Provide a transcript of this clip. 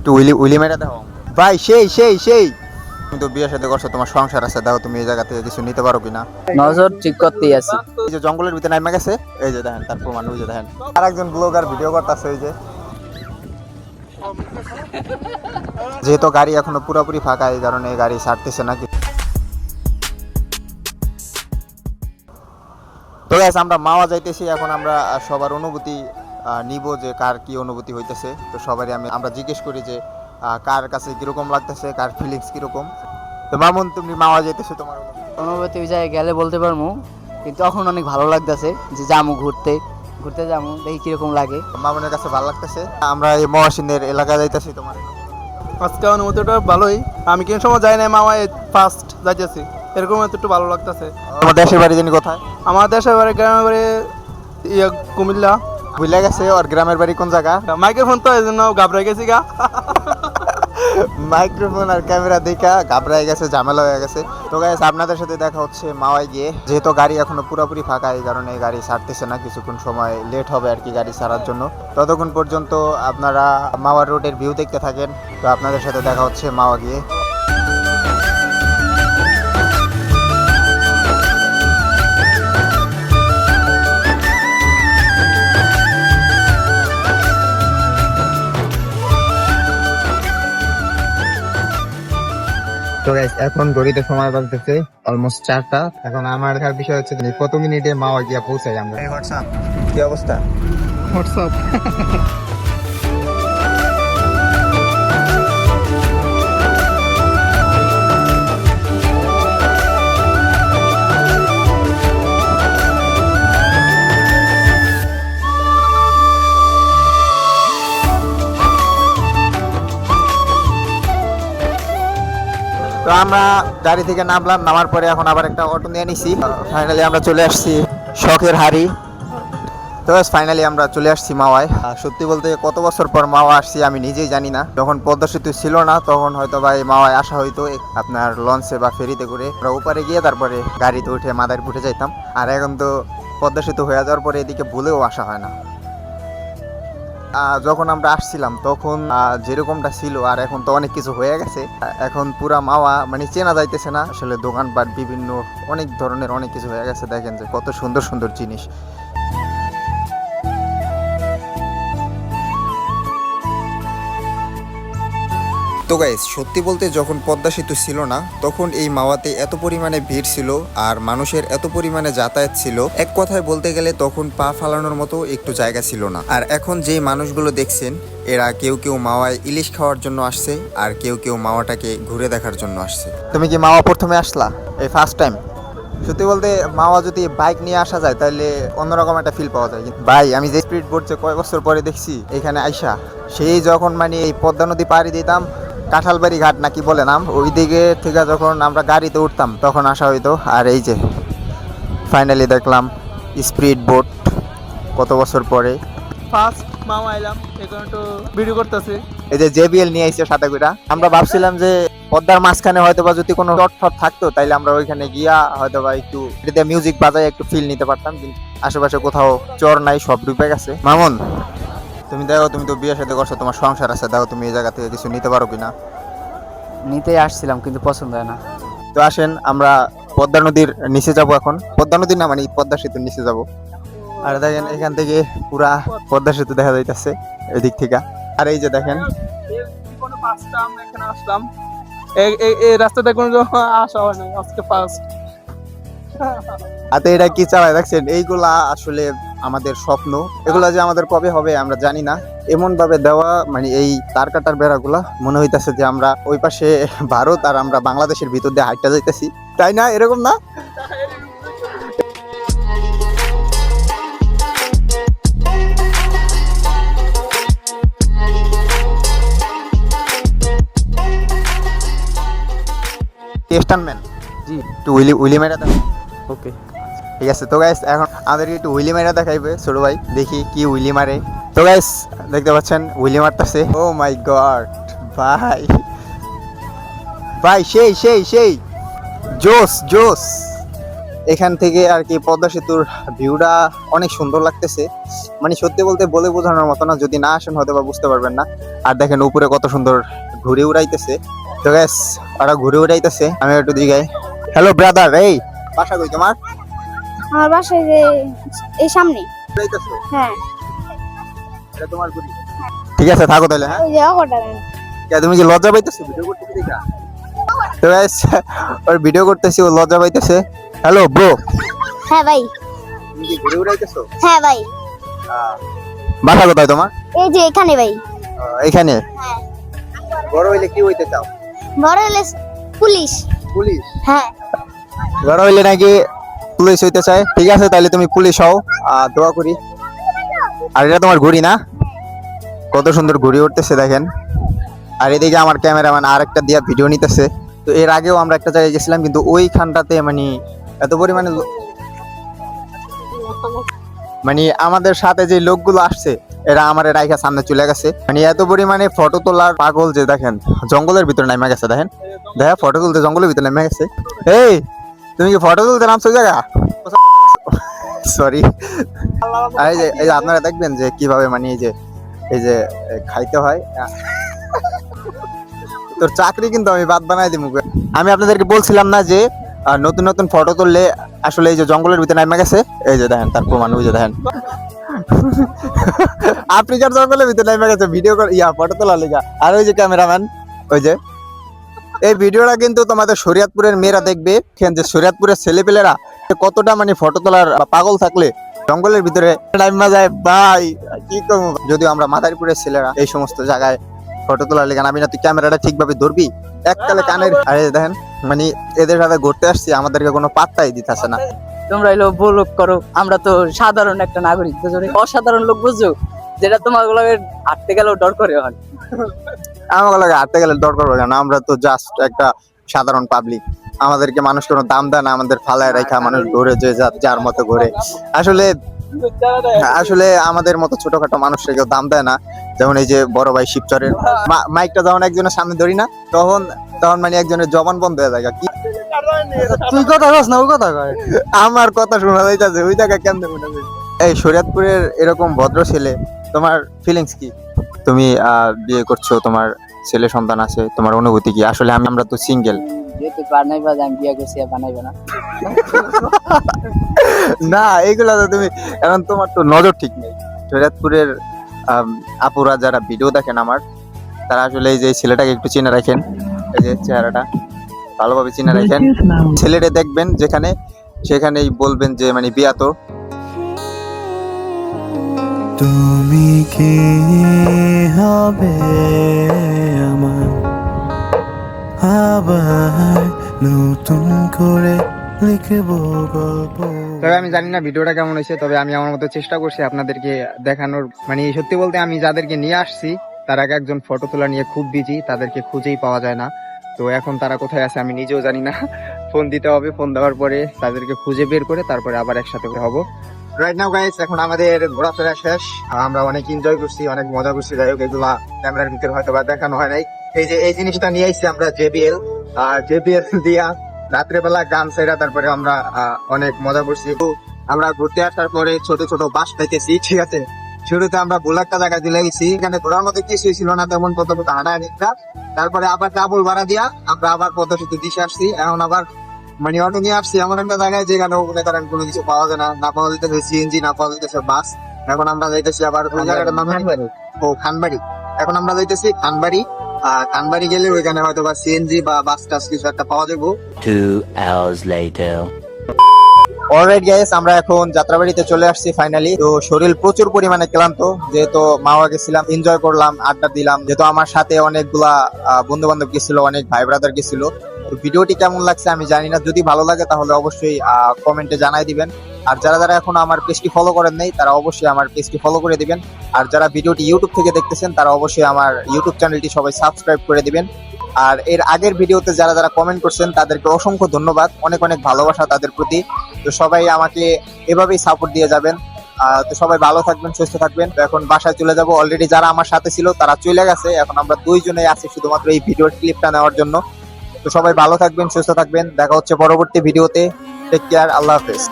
একটু Willy Willy মেরে দাও ভাই। সেই সেই সেই তুমি তো বিয়ের সাথে করছো, তোমার সংসার আছে, দাও তুমি এই জায়গা থেকে কিছু নিতে পারো কিনা। নজর ঠিক করতেই আছি। এই যে জঙ্গলের ভিতরে নামে গেছে, এই যে দেখেন তার প্রমাণ, ওই যে দেখেন আর একজন ব্লগার ভিডিও করতেছে। এই যে যেহেতু গাড়ি এখনো পুরোপুরি ফাঁকা, এই কারণে গাড়ি ছাড়তেছে না। তো গাইস আমরা মাওয়া যাইতেছি এখন। আমরা সবার অনুভূতি নিব যে কার কি অনুভূতি হইতেছে। তো সবারই আমরা জিজ্ঞেস করি যে কার কাছে কিরকম লাগতেছে, কার ফিলিংস কিরকম। তো মামুন, তুমি মাওয়া যাইতেছো, তোমার অনুভূতি ওই জায়গায় গেলে বলতে পারবো, কিন্তু এখন অনেক ভালো লাগতেছে যে যামু ঘুরতে ঘুরতে যামু, দেখি কিরকম লাগে। মামুনের কাছে ভালো লাগতেছে। আমরা এই মহাসিনের এলাকা যাইতেছি। তোমার আজকে অনুভূতিটা ভালোই। আমি কিন্তু সময় যাই না, মামা ফার্স্ট যাইতেছি, এরকম একটু ভালো লাগতেছে। আমার দেশের বাড়ি জানি কোথায়? আমার দেশের বাড়ি গ্রামের বাড়ি কুমিল্লা। ভুলে গেছে ওর গ্রামের বাড়ি কোন জায়গা। মাইক্রোফোন তো এই জন্য ঘাবড়াই গেছি গা। মাইক্রোফোন আর ক্যামেরা দেখা ঘাবড়ায় গেছে, ঝামেলা হয়ে গেছে। তো গাইস আপনাদের সাথে দেখা হচ্ছে মাওয়ায় গিয়ে। যেহেতু গাড়ি এখনো পুরোপুরি ফাঁকা, এই কারণে গাড়ি ছাড়তেছে না, কিছুক্ষণ সময় লেট হবে আর কি গাড়ি ছাড়ার জন্য। ততক্ষণ পর্যন্ত আপনারা মাওয়া রোডের ভিউ দেখতে থাকেন। তো আপনাদের সাথে দেখা হচ্ছে মাওয়া গিয়ে। তো গাইস এখন ঘড়িতে সময় বাজতেছে অলমোস্ট 4টা। এখন আমার দেখার বিষয় হচ্ছে যে কত মিনিটে মাওয়া গিয়া পৌঁছাই আমরা। এই হোয়াটসঅ্যাপ কি অবস্থা? হোয়াটসঅ্যাপ তো আমরা গাড়ি থেকে নামলাম, নামার পরে এখন আবার একটা অটো নিয়ে নিছি। ফাইনালি আমরা চলে আসছি শখের হাড়ি। তো ফাইনালি আমরা চলে আসছি মাওয়ায়। সত্যি বলতে কত বছর পর মাওয়া আসছি আমি নিজেই জানি না। যখন পদ্মা সেতু ছিল না তখন হয়তো বা এই মাওয়ায় আসা হইতো আপনার লঞ্চে বা ফেরিতে করে। আমরা ওপারে গিয়ে তারপরে গাড়িতে উঠে মাদারীপুর উঠে যাইতাম। আর এখন তো পদ্মা সেতু হয়ে যাওয়ার পরে এদিকে ভুলেও আসা হয় না। যখন আমরা আসছিলাম তখন যেরকমটা ছিল আর এখন তো অনেক কিছু হয়ে গেছে। এখন পুরা মাওয়া মানে চেনা যাইতেছে না আসলে। দোকানপাট বিভিন্ন অনেক ধরনের অনেক কিছু হয়ে গেছে। দেখেন যে কত সুন্দর সুন্দর জিনিস। তো গাইস সত্যি বলতে যখন পদ্মা সেতু ছিল না তখন এই মাওয়াতে এত পরিমাণে ভিড় ছিল আর মানুষের এত পরিমাণে যাতায়াত ছিল, এক কথায় বলতে গেলে তখন পা ফালানোর মতো একটু জায়গা ছিল না। আর এখন যে মানুষগুলো দেখছেন এরা কেউ কেউ মাওয়ায় ইলিশ খাওয়ার জন্য আসছে আর কেউ কেউ মাওয়াটাকে ঘুরে দেখার জন্য আসছে। তুমি কি মাওয়া প্রথমে আসলা এই ফার্স্ট টাইম? সত্যি বলতে মাওয়া যদি বাইক নিয়ে আসা যায় তাহলে অন্যরকম একটা ফিল পাওয়া যায়। ভাই আমি যে স্পিড বোট যে কয়েক বছর পরে দেখছি এখানে আইসা, সেই যখন মানে এই পদ্মা নদী পাড়ি দিতাম কাঁঠালবাড়ি ঘাট নাকি বলে নাম, ওই দিকে থেকে যখন আমরা গাড়িতে উঠতাম তখন আসা হইতো। আর এই যে ফাইনালি দেখলাম স্পিড বোট কত বছর পরে। ফার্স্ট মামা আইলাম, এখন একটু ভিডিও করতেছি। এই যে জেবিএল নিয়ে আইছে সাথে করে। আমরা ভাবছিলাম যে পদ্মার মাঝখানে হয়তো বা যদি কোনো টট থাকতো তাইলে আমরা ওইখানে গিয়া হয়তো বা একটু এটাতে মিউজিক বাজায় একটু ফিল নিতে পারতাম, কিন্তু আশেপাশে কোথাও চর নাই, সব ডুবে গেছে। মামুন তুমি দেখো, তুমি তো বিয়ের সাথে করছো, তোমার সংসার আছে, দেখো তুমি এই জায়গা থেকে কিছু নিতে পারো কিনা। নিতেই আসছিলাম কিন্তু পছন্দ হয় না। তো আসেন আমরা পদ্মা নদীর নিচে যাব এখন। পদ্মা নদীর না মানে পদ্মা সেতুর নিচে যাব। আর দেখেন এখান থেকে পুরা পদ্মা সেতু দেখা যাইতেছে এদিক থেকে। আর এই যে দেখেন আমরা এখানে আসলাম, এই রাস্তাটা কোনো আসা হয় না, আজকে ফার্স্ট। হাতে এটা কি চালায় দেখছেন? এইগুলা আসলে আমাদের স্বপ্ন, এগুলা যে আমাদের কবে হবে আমরা জানি না। এমন ভাবে দেওয়া মানে এই তার কাটার বেড়াগুলা মনে হইতাছে যে আমরা ওই পাশে ভারত আর আমরা বাংলাদেশের ভিতর দিয়ে হাইটা যাইতেছি, তাই না? এরকম না? টেস্টানম্যান জি একটু উইলি মেরা দাও। ওকে ঠিক আছে। তো গাইস এখন আমাদেরকে একটু উইলি মারা দেখাইবে ছোট ভাই, দেখি কি উইলি মারে। তো গাইস দেখতে পাচ্ছেন উইলি মারতেছে। ও মাই গড ভাই, ভাই সেই সেই সেই জোস জোস। এখান থেকে আর কি পদ্মা সেতুর ভিউটা অনেক সুন্দর লাগতেছে, মানে সত্যি বলতে বলে বোঝানোর মতো না, যদি না আসেন হয়তো বা বুঝতে পারবেন না। আর দেখেন উপরে কত সুন্দর ঘুরে উড়াইতেছে। তো গ্যাস ওরা ঘুরে উড়াইতেছে, আমি একটু দিঘায়। হ্যালো ব্রাদার, এই বাসা কই তোমার? আমার বাসায় যে এই সামনে। উড়াইতেছো? হ্যাঁ, এটা তোমার ঘুরি? ঠিক আছে থাকো তাহলে। হ্যাঁ, ওই যে অগটা দেন। তুমি কি লজ্জা পাইতেছো ভিডিও করতেছি দেখা? তো গ্যাস ওর ভিডিও করতেছি, ও লজ্জা পাইতেছে। হ্যালো ব্রো, হ্যাঁ ভাই। তুমি কি ঘুরে উড়াইতেছো? হ্যাঁ ভাই, বাসা কোথায় তোমার? এই যে এখানে ভাই। এখানে? হ্যাঁ। বড় হইলে কি হইতে চাও? বড় হলে পুলিশ। পুলিশ? হ্যাঁ। বড় হইলে নাকি পুলিশ হইতে চায়? ঠিক আছে তাহলে তুমি পুলিশ হও, দোয়া করি। আর এটা তোমার ঘুড়ি না? কত সুন্দর ঘুড়ি উঠতেছে দেখেন। আর এদিকে আমার ক্যামেরাম্যান আরেকটা দিয়া ভিডিও নিতেছে। তো এর আগেও আমরা একটা জায়গায় গেছিলাম, কিন্তু ওইখানটাতে মানে এত পরিমাণে মানে আমাদের সাথে যে লোকগুলো আসছে এরা আমার রাইখা সামনে চলে গেছে, মানে এত পরিমাণে ফটো তোলার পাগল যে দেখেন জঙ্গলের ভিতরে নামে গেছে। দেখেন দেখা ফটো তুলতে জঙ্গলের ভিতরে নেমে গেছে। এই তুমি কি ফটো তুলতে নামছো জায়গা? সরি। এই যে আপনারা দেখবেন যে কিভাবে মানে এই যে খাইতে হয়। তোর চাকরি কিন্তু আমি বাদ বানাই দিব। আমি আপনাদেরকে বলছিলাম না যে নতুন নতুন ফটো তুললে আসলে এই যে জঙ্গলের ভিতরে নেমে গেছে, এই যে দেখেন তার প্রমাণ, ওই যে দেখেন আফ্রিকার জঙ্গলের ভিতরে নেমে গেছে ভিডিও ফটো তোলার লেগা। আর ওই যে ক্যামেরাম্যান, ওই যে এই ভিডিওটা কিন্তু তোমাদের শরীয়তপুরের মেয়েরা দেখবে, যে শরীয়তপুরের ছেলেপেলেরা কতটা মানে ফটো তোলার পাগল থাকলে জঙ্গলের ভিতরে নাইমা যায় ভাই, কি করবো। যদিও আমরা মাদারীপুরের ছেলেরা এই সমস্ত জায়গায় ফটো তোলার লেগে নামি না। তুই ক্যামেরাটা ঠিকভাবে ধরবি, এককালে কানের। আরে দেখেন মানে এদের সাথে ঘুরতে আসছি, আমাদেরকে কোনো পাত্তাই দিতেছে না। তোমরা এলো লোক করো, আমরা তো সাধারণ একটা নাগরিক, বুঝো? অসাধারণ লোক বুঝছো, যেটা তোমার হাঁটতে গেলেও ডর করে হয়। আমার লাগে হাঁটতে গেলে ডর করবো কেন? আমরা তো জাস্ট একটা সাধারণ পাবলিক, আমাদেরকে মানুষ কোনো দাম দেয় না, আমাদের ফালায় রেখা মানুষ ঘুরে যে যার মতো ঘুরে। আসলে আমাদের মতো ছোটখাটো মানুষকে কেউ দাম দেয় না। যেমন এই যে বড় ভাই শিবচরের মাইকটা যখন একজনের সামনে ধরি না, তখন মানে একজনের জবান বন্ধ হয়ে যায়। কি তুই কথা কস না, ও কথা কয়। আমার কথা শোনা যাইতেছে, ওই জায়গায় কেমনে মনে হয়। এই শরীয়তপুরের এরকম ভদ্র ছেলে, তোমার ফিলিংস কি? তুমি বিয়ে করছো, তোমার ছেলে সন্তান আছে, তোমার অনুভূতি কি? আসলে আমরা তো সিঙ্গেল। যেহেতু বানাইবা, আমি বিয়ে করছি, আর বানাইবা না। না এগুলা তো তুমি, এখন তোমার তো নজর ঠিক নেই। শরীয়তপুরের আপুরা যারা ভিডিও দেখেন আমার, তারা আসলে এই যে ছেলেটাকে একটু চিনে রাখেন, এই যে চেহারাটা ভালোভাবে চিনে রাখেন। ছেলেটা দেখবেন যেখানে, সেখানেই বলবেন যে মানে বিয়া তো। তুমি কি হবে আমার আবার নতুন করে লিখবো গল্প। তবে আমি জানি না ভিডিওটা কেমন হয়েছে, তবে আমি আমার মতো চেষ্টা করছি আপনাদেরকে দেখানোর। মানে সত্যি বলতে আমি যাদেরকে নিয়ে আসছি তারা একজন ফটো তোলা নিয়ে খুব বিজি, তাদেরকে খুঁজেই পাওয়া যায় না। তো এখন তারা কোথায় আছে আমি নিজেও জানি না। ফোন দিতে হবে, ফোন দেওয়ার পরে তাদেরকে খুঁজে বের করে তারপরে আবার একসাথে হবো। রাইট নাও গাইস, এখন আমাদের ঘোরাফেরা শেষ, আমরা অনেক এনজয় করছি, অনেক মজা করছি। যাই হোক এগুলা ক্যামেরার ভিতরে হয়তো বা দেখানো হয় নাই। এই যে এই জিনিসটা নিয়ে আসছি আমরা JBL দিয়া রাত্রেবেলা গান সেরা, তারপরে আমরা অনেক মজা করছি। আমরা ঘুরতে আসার পরে ছোট ছোট বাস পাইতেছি, ঠিক আছে। শুরুতে আমরা একটা জায়গা দিলে গেছি, এখানে ঘোরার মতো কিছুই ছিল না তেমন, কত হাঁটাহাঁটিটা। তারপরে আবার ডাবল ভাড়া দিয়া আমরা আবার পদ্মা সেতু দিশে আসছি। এখন আবার মানে অটো নিয়ে আসছি এমন একটা জায়গায় যেখানে মনে করেন কোনো কিছু পাওয়া যায় না, না পাওয়া যেতেছে CNG, না পাওয়া যেতেছে বাস। এখন আমরা যাইতেছি আবার ওই জায়গাটার নাম খানবাড়ি। এখন আমরা যাইতেছি খানবাড়ি। খানবাড়ি গেলে ওইখানে হয়তো বা CNG বা বাস টাস কিছু একটা পাওয়া যাবো। 2 hours later. অলরাইট গাইস, আমরা এখন যাত্রাবাড়িতে চলে আসছি ফাইনালি। তো শরীর প্রচুর পরিমাণে ক্লান্ত, যেহেতু মাওয়া গেছিলাম, এনজয় করলাম, আড্ডা দিলাম। যেহেতু আমার সাথে অনেকগুলা বন্ধু বান্ধব গেছিল, অনেক ভাই ব্রাদার গেছিল। তো ভিডিওটি কেমন লাগছে আমি জানি না, যদি ভালো লাগে তাহলে অবশ্যই কমেন্টে জানাই দিবেন। আর যারা যারা এখন আমার পেজটি ফলো করেন নাই তারা অবশ্যই আমার পেজটি ফলো করে দিবেন। আর যারা ভিডিওটি ইউটিউব থেকে দেখতেছেন তারা অবশ্যই আমার ইউটিউব চ্যানেলটি সবাই সাবস্ক্রাইব করে দিবেন। আর এর আগের ভিডিওতে যারা যারা কমেন্ট করছেন তাদেরকে অসংখ্য ধন্যবাদ, অনেক অনেক ভালোবাসা তাদের প্রতি। তো সবাই আমাকে এভাবেই সাপোর্ট দিয়ে যাবেন। তো সবাই ভালো থাকবেন, সুস্থ থাকবেন। তো এখন বাসায় চলে যাব, অলরেডি যারা আমার সাথে ছিল তারা চলে গেছে, এখন আমরা দুইজনেই আছি শুধুমাত্র এই ভিডিওর ক্লিপটা নেওয়ার জন্য। তো সবাই ভালো থাকবেন, সুস্থ থাকবেন, দেখা হচ্ছে পরবর্তী ভিডিওতে। টেক কেয়ার, আল্লাহ হাফেজ।